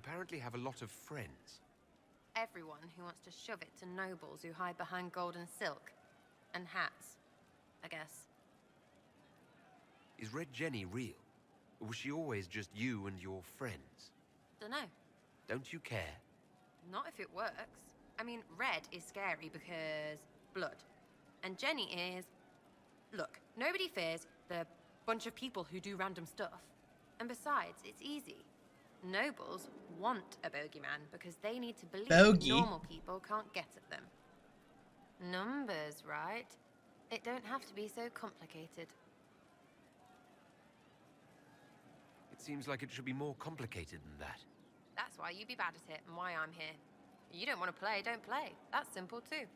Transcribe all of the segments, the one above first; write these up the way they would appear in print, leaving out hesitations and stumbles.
apparently have a lot of friends. Everyone who wants to shove it to nobles who hide behind gold and silk. And hats, I guess. Is Red Jenny real? Or was she always just you and your friends? Dunno. Don't you care? Not if it works. I mean, Red is scary because blood. And Jenny is... Look, nobody fears the bunch of people who do random stuff. And besides, it's easy. Nobles want a bogeyman because they need to believe normal people can't get at them. Numbers, right? It don't have to be so complicated. It seems like it should be more complicated than that. That's why you be bad at it and why I'm here. You don't want to play, don't play. That's simple too.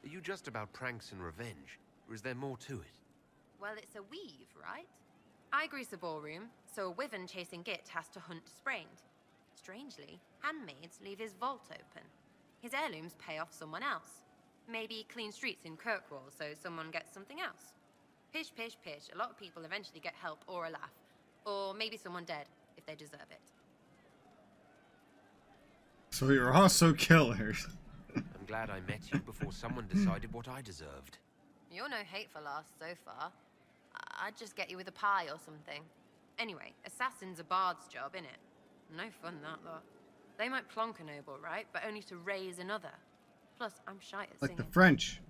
Are you just about pranks and revenge, or is there more to it? Well, it's a weave, right? I grease a ballroom, so a wyvern chasing Git has to hunt sprained. Strangely, handmaids leave his vault open. His heirlooms pay off someone else. Maybe clean streets in Kirkwall so someone gets something else. Pish, pish, pish. A lot of people eventually get help or a laugh. Or maybe someone dead, if they deserve it. So you're also killers. I'm glad I met you before someone decided what I deserved. You're no hateful ass so far. I'd just get you with a pie or something. Anyway, assassin's a bard's job, innit? No fun, that lot. They might plonk a noble, right? But only to raise another. Plus, I'm shy at Like singing. the French.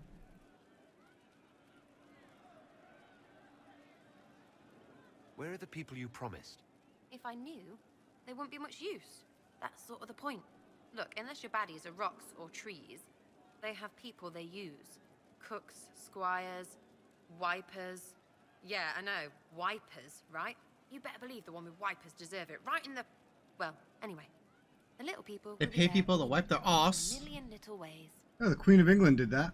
Where are the people you promised? If I knew, they wouldn't be much use. That's sort of the point. Look, unless your baddies are rocks or trees, they have people they use. Cooks, squires, wipers. Yeah, I know, wipers, right? You better believe the one with wipers deserve it, right in the... Well, anyway. The little people... They pay people to wipe their ass. A million little ways. Oh, the Queen of England did that.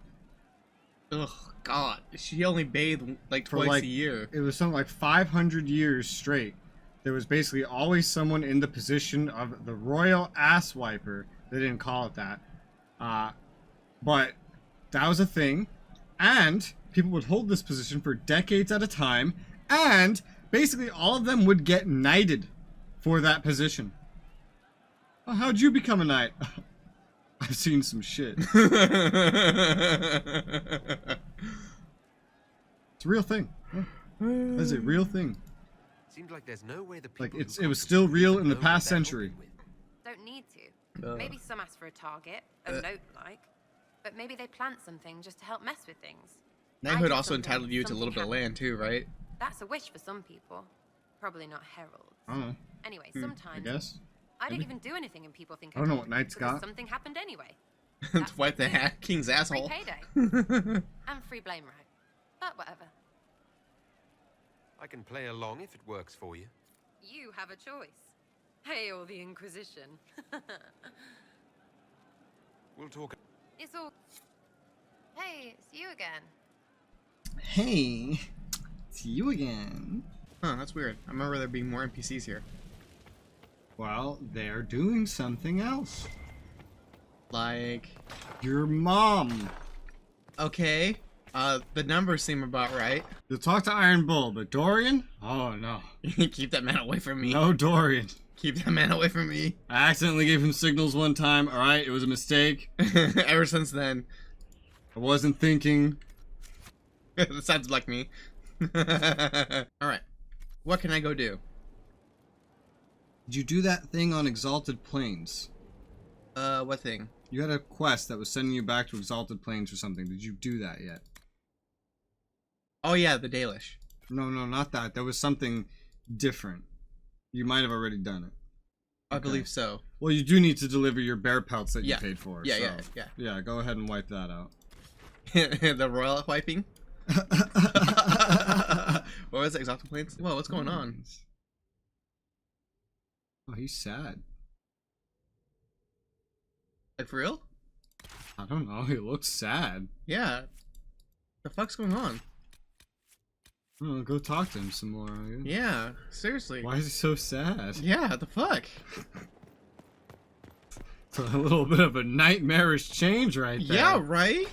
Ugh, God. She only bathed like twice a year. It was something like 500 years straight. There was basically always someone in the position of the royal ass wiper. They didn't call it that. But that was a thing. And people would hold this position for decades at a time. And basically all of them would get knighted for that position. Oh, how'd you become a knight? I've seen some shit. It's a real thing. That is a real thing. Seemed like there's no way the people Like it was still real in the past century. Don't need to. Maybe some ask for a target, a note like. But maybe they plant something just to help mess with things. Knighthood also entitled you to a little bit of land too, right? That's a wish for some people. Probably not heralds. I don't know. Anyway, I sometimes guess. I don't even do anything and people think I don't know did, what Knight's because got. something happened anyway. To wipe the king's Free asshole. payday. And free blame right. But whatever. I can play along if it works for you. You have a choice. Hail the Inquisition. We'll talk. It's all... Hey, it's you again. Hey, it's you again. Huh, that's weird. I remember there being more NPCs here. Well, they're doing something else. Like... Your mom. Okay. The numbers seem about right. You'll talk to Iron Bull, but Dorian? Oh, no. Keep that man away from me. No Dorian. Keep that man away from me. I accidentally gave him signals one time, alright? It was a mistake. Ever since then. I wasn't thinking. That sounds like me. Alright. What can I go do? Did you do that thing on Exalted Plains? What thing? You had a quest that was sending you back to Exalted Plains or something. Did you do that yet? Oh yeah, the Dalish. No, not that. There was something different. You might have already done it. I believe so. Well, you do need to deliver your bear pelts that you Yeah. paid for. Yeah, so, yeah. Yeah, go ahead and wipe that out. The royal wiping? What was it? Exalted Plains? Whoa, what's going on? Oh, he's sad. Like for real? I don't know. He looks sad. Yeah. The fuck's going on? Oh, go talk to him some more. I guess. Yeah, seriously. Why is he so sad? Yeah, the fuck? It's a little bit of a nightmarish change right there. Yeah, right?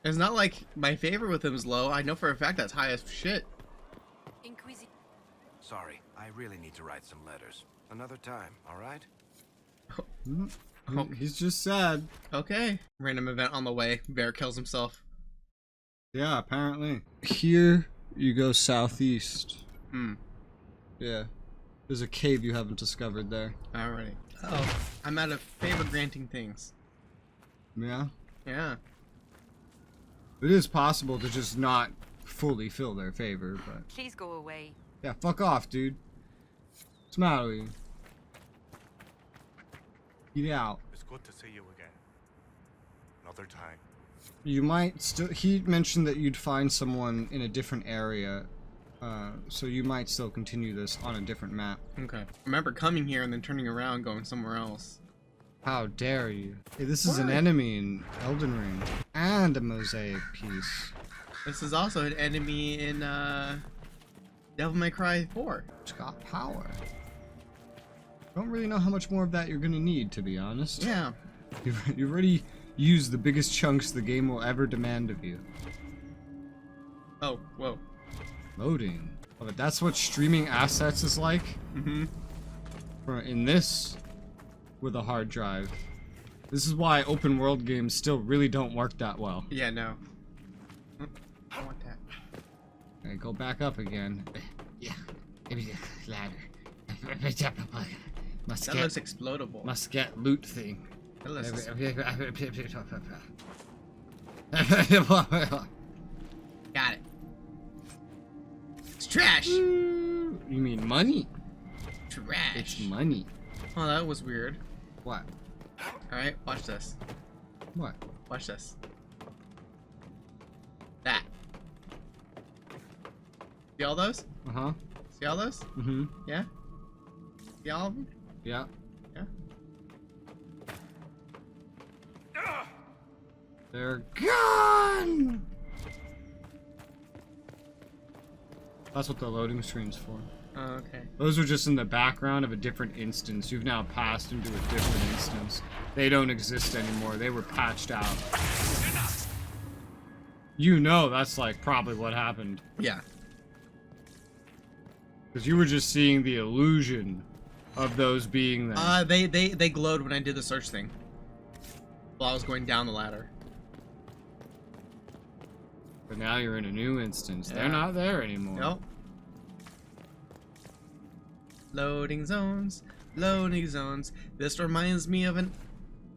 It's not like my favorite with him is low. I know for a fact that's high as shit. Inquisition. Sorry, I really need to write some letters. Another time, all right? He's just sad. Okay. Random event on the way. Bear kills himself. Yeah, apparently. Here you go southeast. Hmm. Yeah. There's a cave you haven't discovered there. Alrighty. Oh, I'm out of favor granting things. Yeah. Yeah. It is possible to just not fully fill their favor, but Please go away. yeah, fuck off, dude. What's the matter with you? Get out. It's good to see you again. Another time. You might still. He mentioned that you'd find someone in a different area, so you might still continue this on a different map. Okay. Remember coming here and then turning around going somewhere else. How dare you? Hey, this is an What? enemy in Elden Ring. And a mosaic piece. This is also an enemy in Devil May Cry 4. It's got power. Don't really know how much more of that you're gonna need, to be honest. Yeah. You've already used the biggest chunks the game will ever demand of you. Oh, whoa. Loading. Oh, but that's what streaming assets is like? Mm-hmm. In this, with a hard drive. This is why open world games still really don't work that well. Yeah, no. I want that. Okay, go back up again. Yeah, maybe the ladder. Must That looks explodable. must get loot thing. That looks Got it. It's trash. You mean money? Trash. It's money. Oh, that was weird. What? Alright, watch this. What? Watch this. That. See all those? Uh-huh. See all those? Mm-hmm. Yeah? See all of them? Yeah. Yeah? They're gone! That's what the loading screen's for. Oh, okay. Those are just in the background of a different instance. You've now passed into a different instance. They don't exist anymore. They were patched out. You know that's like probably what happened. Yeah. Because you were just seeing the illusion of those being there. They glowed when I did the search thing. While I was going down the ladder. But now you're in a new instance. Yeah. They're not there anymore. Nope. Loading zones. Loading zones. This reminds me of a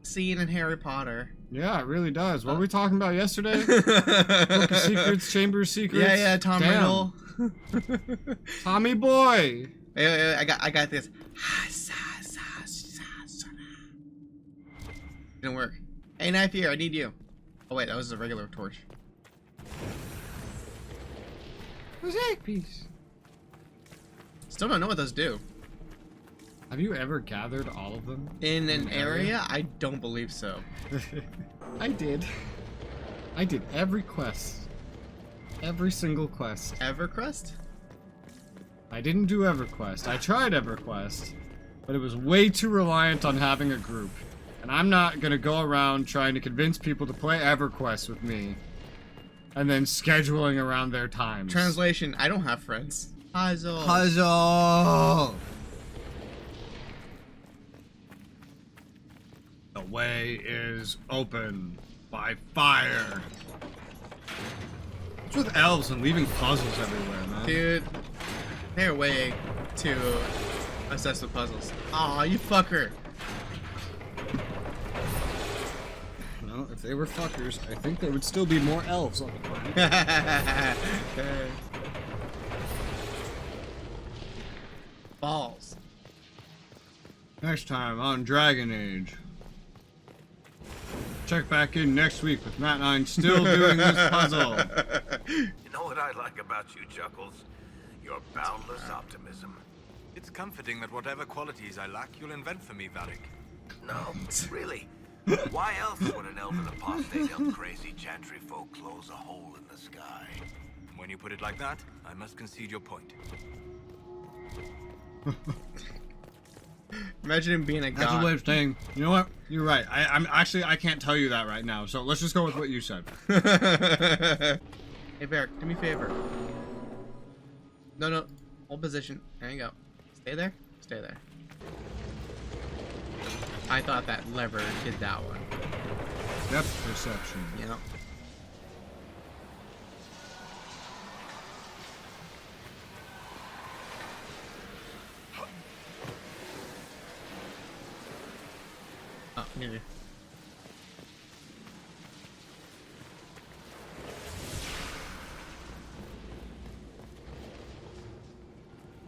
scene in Harry Potter. Yeah, it really does. What were we talking about yesterday? Book of Secrets, Chamber of Secrets. Yeah, Tom Damn. Riddle. Tommy boy. Yeah, I got this. Didn't work. Hey, knife here, I need you. Oh wait, that was a regular torch. Mosaic piece. Still don't know what those do. Have you ever gathered all of them? In an an area? I don't believe so. I did. I did every quest. Every single quest. EverQuest? I didn't do EverQuest. I tried EverQuest, but it was way too reliant on having a group. And I'm not gonna go around trying to convince people to play EverQuest with me, and then scheduling around their times. Translation, I don't have friends. Puzzle. Puzzle! The way is open by fire. What's with elves and leaving puzzles everywhere, man? Dude, they're way too obsessed with puzzles. Aw, you fucker. No, if they were fuckers, I think there would still be more elves on the planet. Balls. Next time on Dragon Age. Check back in next week with Matt and I still doing this puzzle. You know what I like about you, Chuckles? Your boundless optimism. It's comforting that whatever qualities I lack, you'll invent for me, Varric. No, really. Why else would an elven apostate help crazy chantry folk close a hole in the sky? When you put it like that, I must concede your point. Imagine him being a That's a way god. of saying, you know what? You're right. I can't tell you that right now. So let's just go with what you said. Hey, Varric, do me a favor. No, hold position. There you go. Stay there. Stay there. I thought that lever did that one. Depth perception. Yep. Oh, neither.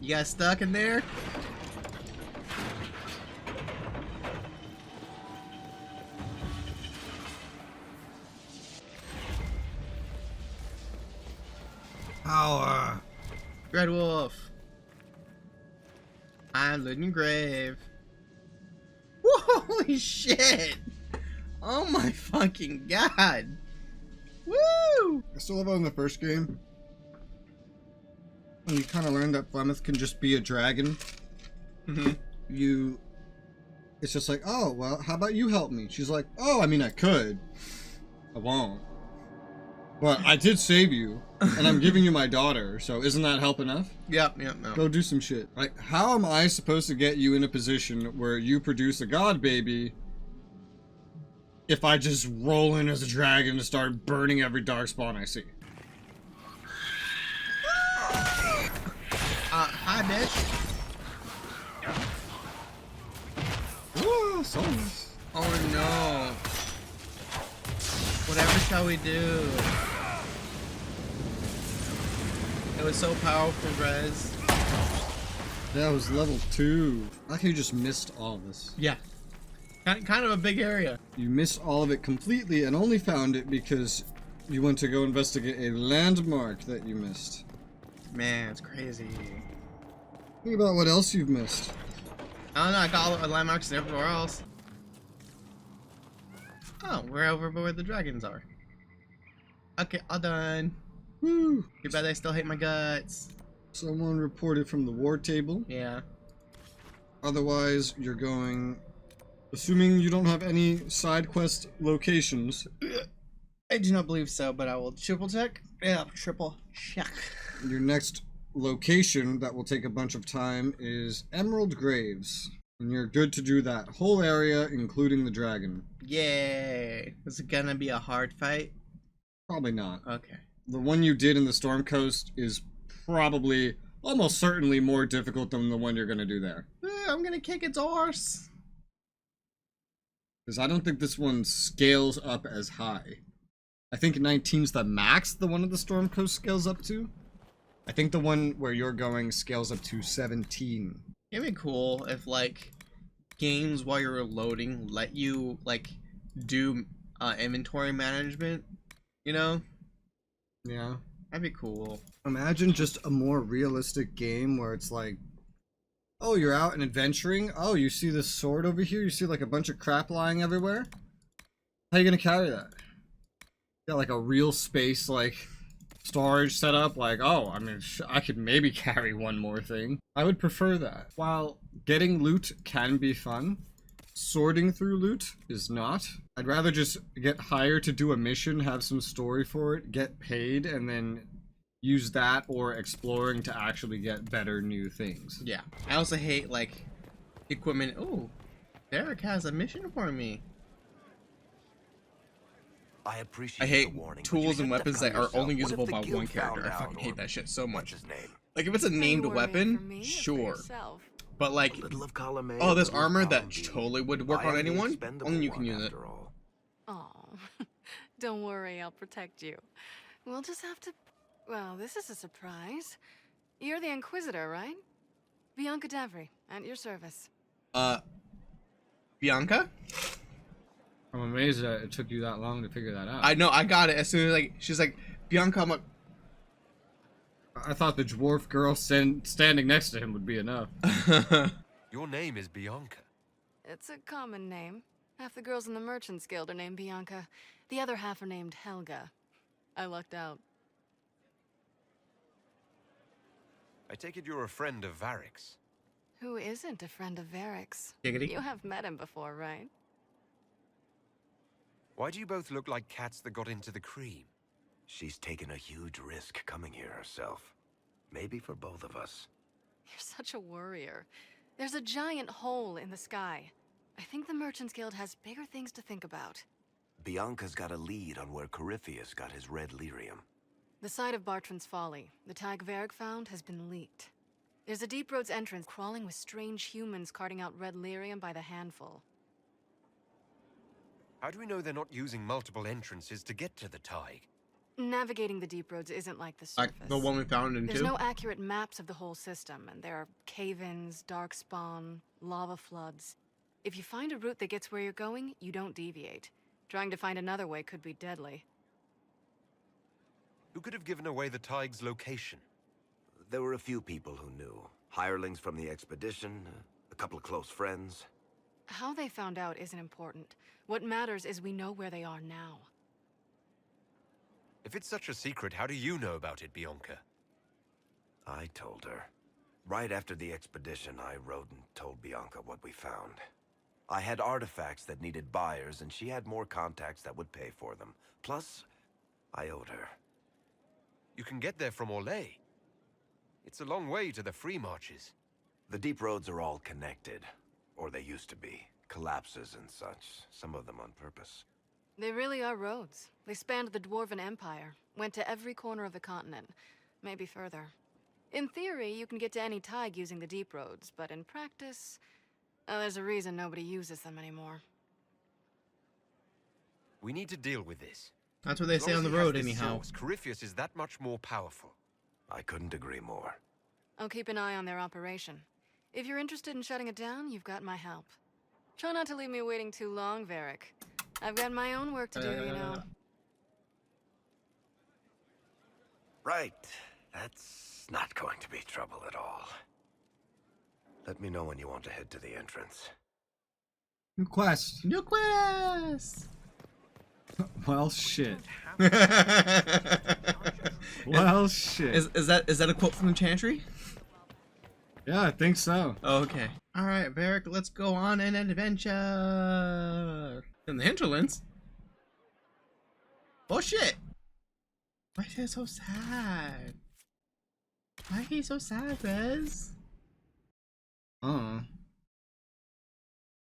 You guys stuck in there? Power. Red Wolf. I'm living grave. Holy shit! Oh my fucking god! Woo! I still love it in the first game. When you kind of learn that Flemeth can just be a dragon. It's just like, oh, well, how about you help me? She's like, oh, I mean, I could. I won't. But I did save you, and I'm giving you my daughter, so isn't that help enough? Yep, no. Go do some shit. Like, how am I supposed to get you in a position where you produce a god baby if I just roll in as a dragon and start burning every dark spawn I see? Hi, bitch. Whoa, souls. Oh no. Whatever shall we do? It was so powerful, Rez. That was level 2. I like how you just missed all of this. Yeah. Kind of a big area. You missed all of it completely and only found it because you went to go investigate a landmark that you missed. Man, it's crazy. Think about what else you've missed. I don't know, I got all the landmarks everywhere else. Oh, we're over where the dragons are. Okay, all done. Woo! Too bad they still hate my guts. Someone reported from the war table. Yeah. Otherwise, you're going... Assuming you don't have any side quest locations. I do not believe so, but I will triple check. Yeah, triple check. Your next location that will take a bunch of time is Emerald Graves. And you're good to do that whole area, including the dragon. Yay! Is it gonna be a hard fight? Probably not. Okay. The one you did in the Storm Coast is probably, almost certainly more difficult than the one you're going to do there. I'm gonna kick its horse. Because I don't think this one scales up as high. I think 19's the max the one at the Storm Coast scales up to. I think the one where you're going scales up to 17. It'd be cool if, like, games while you're loading let you, like, do inventory management, you know? Yeah. That'd be cool. Imagine just a more realistic game where it's like, oh, you're out and adventuring. Oh, you see this sword over here? You see like a bunch of crap lying everywhere? How you gonna carry that? Got like a real space, like, storage set up, like, oh, I mean, I could maybe carry one more thing. I would prefer that. While getting loot can be fun, sorting through loot is not. I'd rather just get hired to do a mission, have some story for it, get paid, and then use that or exploring to actually get better new things. Yeah. I also hate, like, equipment. Ooh, Derek has a mission for me. I appreciate I hate the warning, but you tools and shouldn't weapons that have are done only yourself. usable What by if the one guild character. I found fucking out, hate or that shit so what's much. his name? Like, if it's a named You were made for weapon, me or for sure. yourself? But, like, A little of column A, oh, a this little of armor that column B. totally would work I on am the anyone, expendable only you can one, use it. after all. Oh, don't worry, I'll protect you. We'll just have to... Well, this is a surprise. You're the Inquisitor, right? Bianca Davry, at your service. Bianca? I'm amazed that it took you that long to figure that out. I know, I got it as soon as, like, she's like, Bianca, I'm like... I thought the dwarf girl standing next to him would be enough. Your name is Bianca. It's a common name. Half the girls in the Merchants Guild are named Bianca. The other half are named Helga. I lucked out. I take it you're a friend of Varric's. Who isn't a friend of Varric's? Giggity. You have met him before, right? Why do you both look like cats that got into the cream? She's taken a huge risk coming here herself. Maybe for both of us. You're such a worrier. There's a giant hole in the sky. I think the Merchants Guild has bigger things to think about. Bianca's got a lead on where Corypheus got his red lyrium. The site of Bartran's Folly, the tag Varric found, has been leaked. There's a Deep Roads entrance crawling with strange humans carting out red lyrium by the handful. How do we know they're not using multiple entrances to get to the Tig? Navigating the Deep Roads isn't like the Like surface. the one we found in There's 2? no accurate maps of the whole system, and there are cave-ins, dark spawn, lava floods. If you find a route that gets where you're going, you don't deviate. Trying to find another way could be deadly. Who could have given away the Tig's location? There were a few people who knew. Hirelings from the expedition, a couple of close friends. How they found out isn't important. What matters is we know where they are now. If it's such a secret, how do you know about it, Bianca? I told her. Right after the expedition, I wrote and told Bianca what we found. I had artifacts that needed buyers, and she had more contacts that would pay for them. Plus, I owed her. You can get there from Orlais. It's a long way to the free marches. The deep roads are all connected. Or they used to be. Collapses and such. Some of them on purpose. They really are roads. They spanned the Dwarven Empire, went to every corner of the continent, maybe further. In theory, you can get to any Tig using the deep roads, but in practice, there's a reason nobody uses them anymore. We need to deal with this. That's what they As say long on as the he has road, this anyhow. source, Corypheus is that much more powerful. I couldn't agree more. I'll keep an eye on their operation. If you're interested in shutting it down, you've got my help. Try not to leave me waiting too long, Varric. I've got my own work to do, you know. Right. That's not going to be trouble at all. Let me know when you want to head to the entrance. New quest. New quest! Well, shit. is, Well, shit. is that a quote from the Chantry? Yeah, I think so. Oh, okay. Alright, Varric, let's go on an adventure! In the hinterlands? Oh shit! Why is he so sad? Why is he so sad, Rez?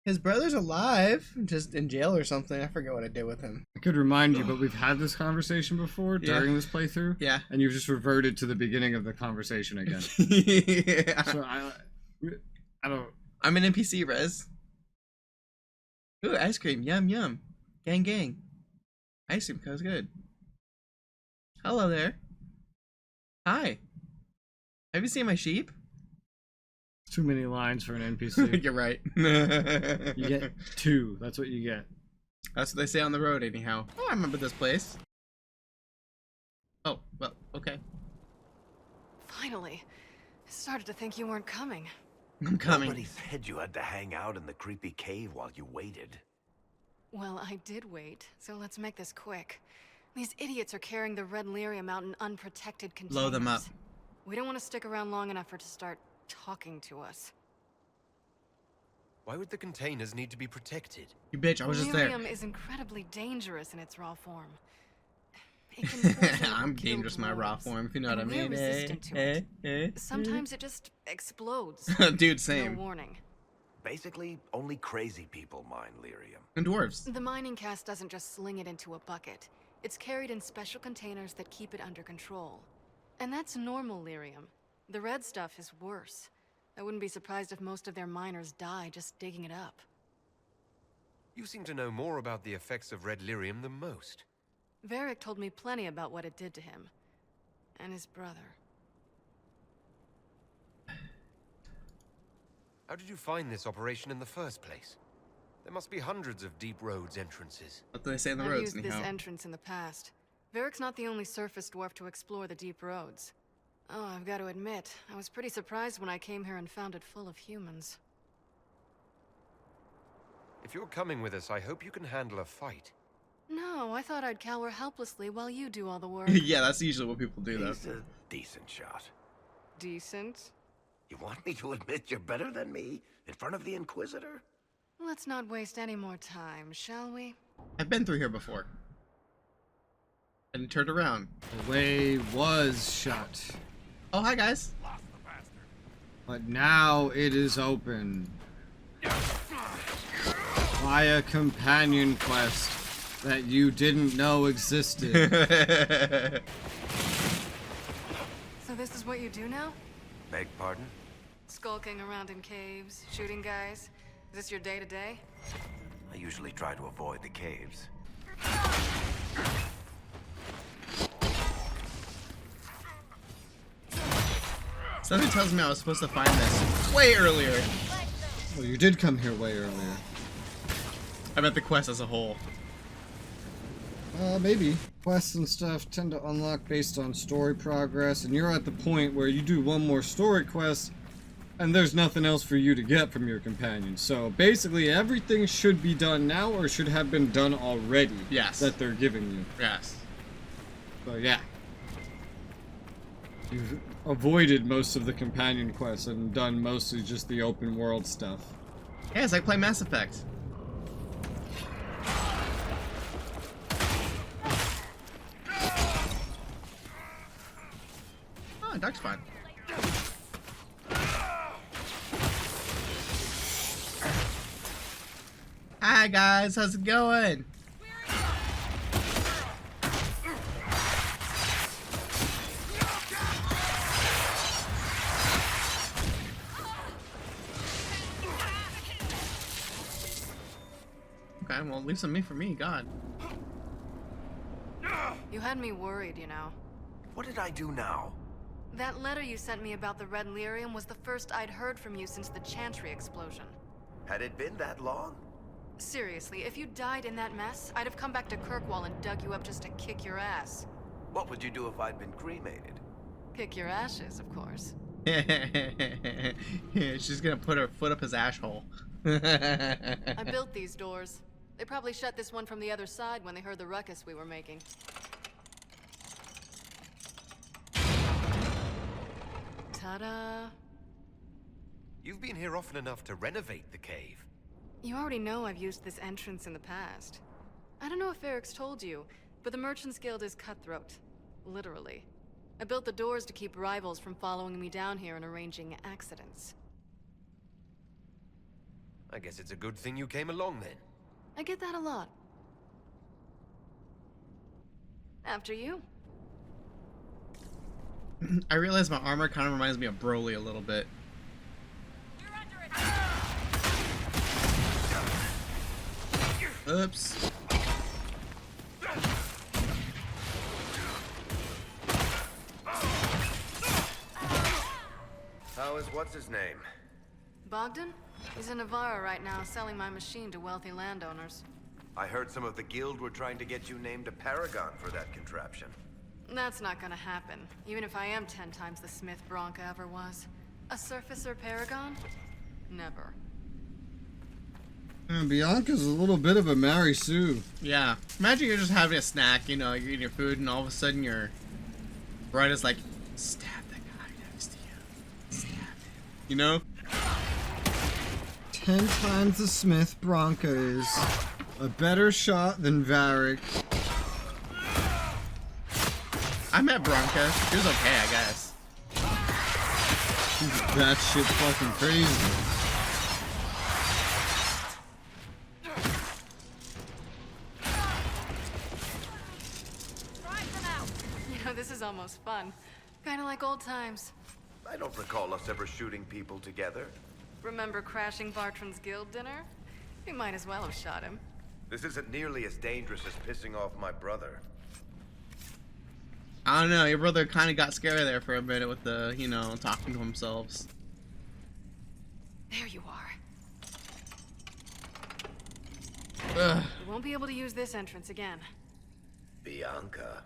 His brother's alive, just in jail or something. I forget what I did with him. I could remind you, but we've had this conversation before during this playthrough. Yeah. And you've just reverted to the beginning of the conversation again. Yeah. So I don't. I'm an NPC, Rez. Ooh, ice cream. Yum, yum. Gang, gang. Ice cream goes good. Hello there. Hi. Have you seen my sheep? Too many lines for an NPC. You're right. You get 2. That's what you get. That's what they say on the road, anyhow. Oh, I remember this place. Oh, well, okay. Finally. I started to think you weren't coming. I'm coming. Nobody said you had to hang out in the creepy cave while you waited. Well, I did wait, so let's make this quick. These idiots are carrying the red lyrium out in unprotected containers. Blow them up. We don't want to stick around long enough for it to start talking to us. Why would the containers need to be protected? You bitch, I was just there. Lyrium is incredibly dangerous in its raw form. It can poison or I'm kill dangerous in my raw dwarves, form, if you know what I and mean. we're resistant to it. Sometimes it just explodes. Dude, same. No warning. Basically, only crazy people mine lyrium. And dwarves. The mining cast doesn't just sling it into a bucket. It's carried in special containers that keep it under control. And that's normal lyrium. The red stuff is worse. I wouldn't be surprised if most of their miners die just digging it up. You seem to know more about the effects of red lyrium than most. Varric told me plenty about what it did to him. And his brother. How did you find this operation in the first place? There must be hundreds of deep roads entrances. What do they say on the I've roads, used anyhow? this entrance in the past. Varric's not the only surface dwarf to explore the deep roads. Oh, I've got to admit, I was pretty surprised when I came here and found it full of humans. If you're coming with us, I hope you can handle a fight. No, I thought I'd cower helplessly while you do all the work. Yeah, that's usually what people do, though. He's a decent shot. Decent? You want me to admit you're better than me in front of the Inquisitor? Let's not waste any more time, shall we? I've been through here before. And turned around. The way was shut. Oh, hi, guys. But now it is open. By a companion quest that you didn't know existed. So this is what you do now? Beg pardon? Skulking around in caves, shooting guys? Is this your day-to-day? I usually try to avoid the caves. Something tells me I was supposed to find this way earlier. Well, you did come here way earlier. I meant the quest as a whole. Maybe. Quests and stuff tend to unlock based on story progress, and you're at the point where you do one more story quest, and there's nothing else for you to get from your companion. So basically, everything should be done now, or should have been done already. Yes. That they're giving you. Yes. So yeah. You've avoided most of the companion quests and done mostly just the open world stuff. Yeah, it's like playing Mass Effect. Oh, Duck's fine. Hi guys, how's it going? Okay, well, leave some meat for me, God. You had me worried, you know. What did I do now? That letter you sent me about the Red Lyrium was the first I'd heard from you since the Chantry explosion. Had it been that long? Seriously, if you died in that mess, I'd have come back to Kirkwall and dug you up just to kick your ass. What would you do if I'd been cremated? Kick your ashes, of course. She's gonna put her foot up his asshole. I built these doors. They probably shut this one from the other side when they heard the ruckus we were making. Ta-da! You've been here often enough to renovate the cave. You already know I've used this entrance in the past. I don't know if Eric's told you, but the Merchants Guild is cutthroat. Literally. I built the doors to keep rivals from following me down here and arranging accidents. I guess it's a good thing you came along then. I get that a lot. After you. I realize my armor kind of reminds me of Broly a little bit. Oops. How is what's his name? Bogdan? He's in Navarra right now, selling my machine to wealthy landowners. I heard some of the guild were trying to get you named a paragon for that contraption. That's not gonna happen, even if I am 10 times the Smith Bronca ever was. A surfacer paragon? Never. Bianca's a little bit of a Mary Sue. Yeah. Imagine you're just having a snack, you know, you're eating your food, and all of a sudden your bride is like, stab the guy next to you. Stab him. You know? 10 times the Smith Bronca is a better shot than Varric. I met Bronca. She was okay, I guess. She's that shit fucking crazy. You know, this is almost fun. Kinda like old times. I don't recall us ever shooting people together. Remember crashing Bartran's guild dinner? You might as well have shot him. This isn't nearly as dangerous as pissing off my brother. I don't know, your brother kind of got scary there for a minute with the, you know, talking to themselves. There you are. Ugh. You won't be able to use this entrance again. Bianca.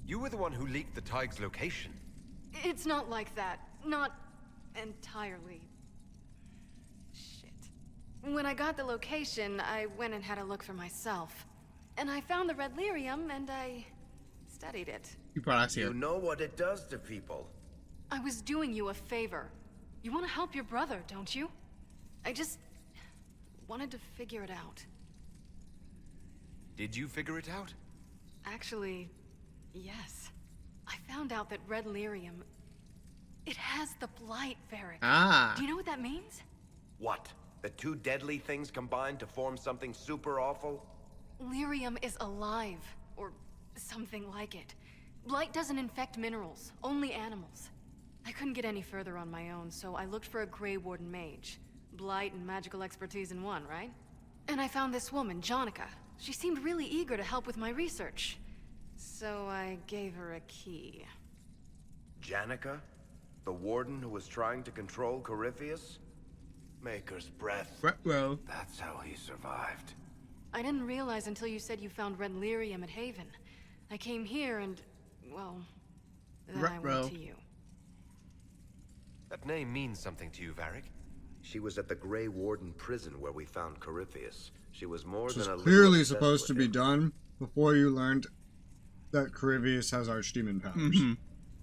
You were the one who leaked the Tig's location. It's not like that. Not entirely. Shit. When I got the location, I went and had a look for myself. And I found the Red Lyrium, and I studied it. You brought us here. You know what it does to people. I was doing you a favor. You want to help your brother, don't you? I just wanted to figure it out. Did you figure it out? Actually, yes. I found out that red lyrium, it has the blight, Varric. Ah. Do you know what that means? What? The two deadly things combined to form something super awful? Lyrium is alive, or something like it. Blight doesn't infect minerals, only animals. I couldn't get any further on my own, so I looked for a Grey Warden mage. Blight and magical expertise in one, right? And I found this woman, Jonica. She seemed really eager to help with my research. So I gave her a key. Janica? The warden who was trying to control Corypheus? Maker's breath. Ruh-roh. That's how he survived. I didn't realize until you said you found red lyrium at Haven. I came here and, well, then I Ruh-roh. went to you. That name means something to you, Varric. She was at the Grey Warden prison where we found Corypheus. She was more This than was a little clearly obsessed supposed to with be him. done before you learned that Corypheus has archdemon powers. Mhm.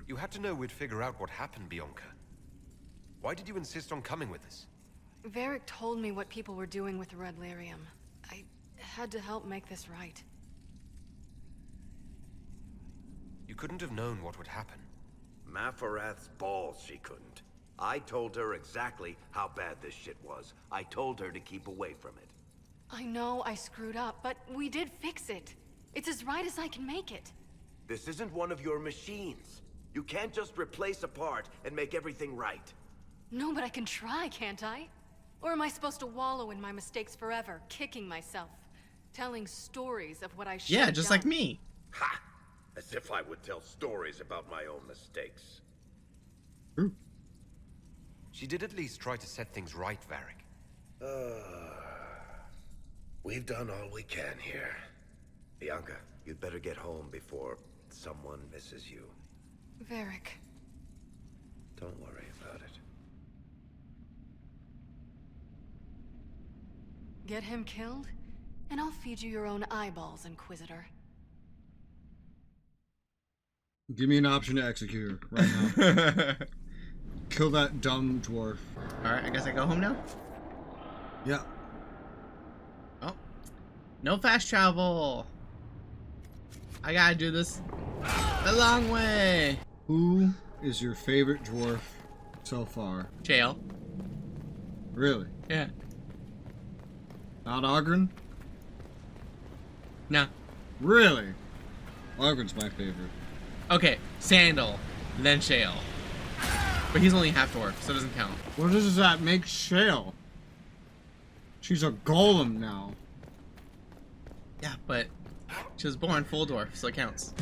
You had to know we'd figure out what happened, Bianca. Why did you insist on coming with us? Varric told me what people were doing with the red lyrium. I had to help make this right. You couldn't have known what would happen. Mafarath's balls, she couldn't. I told her exactly how bad this shit was. I told her to keep away from it. I know I screwed up, but we did fix it. It's as right as I can make it. This isn't one of your machines. You can't just replace a part and make everything right. No, but I can try, can't I? Or am I supposed to wallow in my mistakes forever, kicking myself, telling stories of what I should Yeah, have just done? like me. Ha! As if I would tell stories about my own mistakes. She did at least try to set things right, Varric. We've done all we can here. Bianca, you'd better get home before someone misses you. Varric. Don't worry about it. Get him killed, and I'll feed you your own eyeballs, Inquisitor. Give me an option to execute her right now. Kill that dumb dwarf. Alright, I guess I go home now? Yeah. Oh. No fast travel. I gotta do this the long way. Who is your favorite dwarf so far? Jail. Really? Yeah. Not Ogren? No. Really? Ogren's my favorite. Okay, Sandal, then Shale. But he's only half dwarf, so it doesn't count. What does that make Shale? She's a golem now. Yeah, but she was born full dwarf, so it counts.